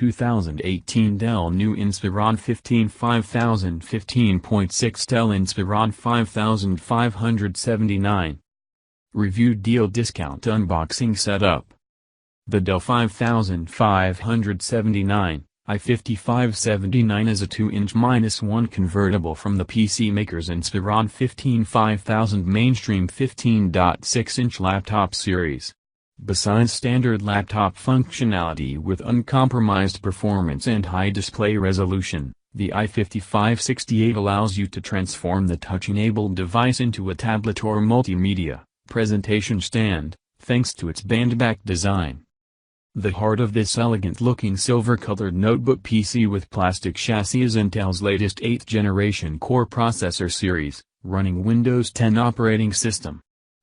2018 Dell New Inspiron 15 5000 15.6 Dell Inspiron 5579. Review Deal Discount Unboxing Setup. The Dell 5579 i5579 is a 2-inch-1 convertible from the PC maker's Inspiron 15 5000 mainstream 15.6-inch laptop series. Besides standard laptop functionality with uncompromised performance and high display resolution, the i5568 allows you to transform the touch-enabled device into a tablet or multimedia presentation stand, thanks to its bandback design. The heart of this elegant-looking silver-colored notebook PC with plastic chassis is Intel's latest 8th generation Core processor series, running Windows 10 operating system.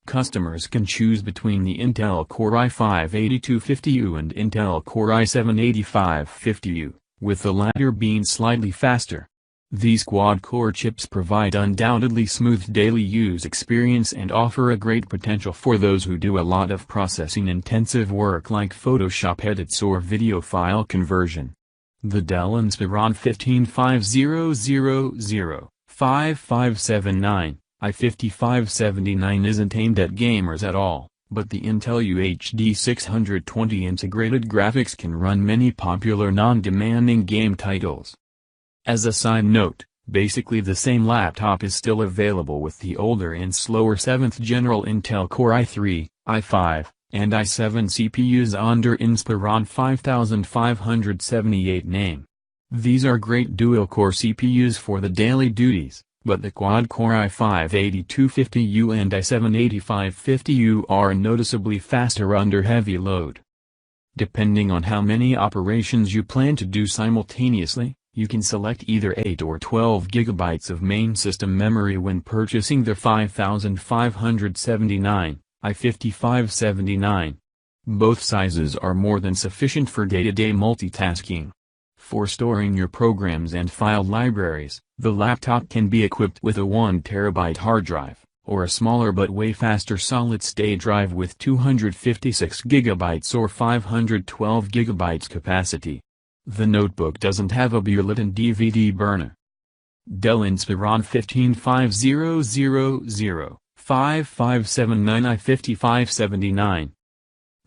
Customers can choose between the Intel Core i5-8250U and Intel Core i7-8550U, with the latter being slightly faster. These quad-core chips provide undoubtedly smooth daily use experience and offer a great potential for those who do a lot of processing-intensive work like Photoshop edits or video file conversion. The Dell Inspiron 15 5000 5579 i5579 isn't aimed at gamers at all, but the Intel UHD 620 integrated graphics can run many popular non-demanding game titles. As a side note, basically the same laptop is still available with the older and slower 7th general Intel Core i3, i5, and i7 CPUs under Inspiron 5578 name. These are great dual-core CPUs for the daily duties, but the quad-core i5-8250U and i7-8550U are noticeably faster under heavy load. Depending on how many operations you plan to do simultaneously, you can select either 8 or 12 GB of main system memory when purchasing the 5579 i5579. Both sizes are more than sufficient for day-to-day multitasking. For storing your programs and file libraries, the laptop can be equipped with a 1 TB hard drive, or a smaller but way faster solid-state drive with 256 GB or 512 GB capacity. The notebook doesn't have a built-in DVD burner. Dell Inspiron 15 5000 5579 i5579.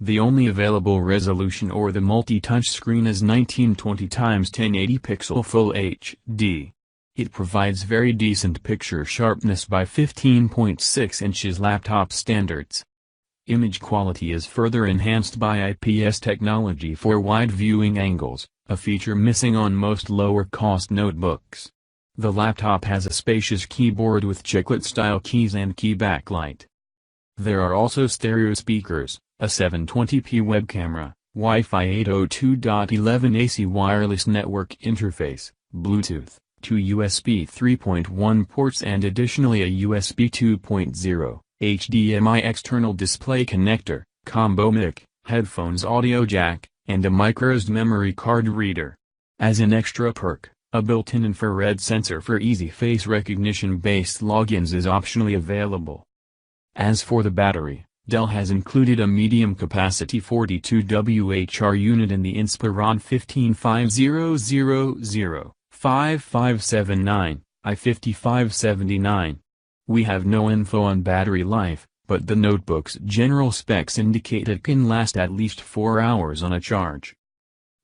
The only available resolution or the multi-touch screen is 1920x1080 pixel Full HD. It provides very decent picture sharpness by 15.6 inches laptop standards. Image quality is further enhanced by IPS technology for wide viewing angles, a feature missing on most lower-cost notebooks. The laptop has a spacious keyboard with chiclet-style keys and key backlight. There are also stereo speakers, a 720p web camera, Wi-Fi 802.11 AC wireless network interface, Bluetooth, 2 USB 3.1 ports and additionally a USB 2.0, HDMI external display connector, combo mic, headphones audio jack, and a microSD memory card reader. As an extra perk, a built-in infrared sensor for easy face recognition-based logins is optionally available. As for the battery, Dell has included a medium-capacity 42 Wh unit in the Inspiron 15 5000 5579 i5579. We have no info on battery life, but the notebook's general specs indicate it can last at least 4 hours on a charge.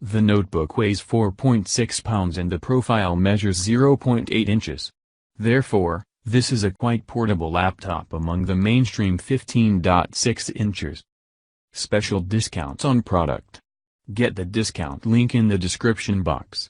The notebook weighs 4.6 pounds and the profile measures 0.8 inches. Therefore, this is a quite portable laptop among the mainstream 15.6 inches. Special discounts on product. Get the discount link in the description box.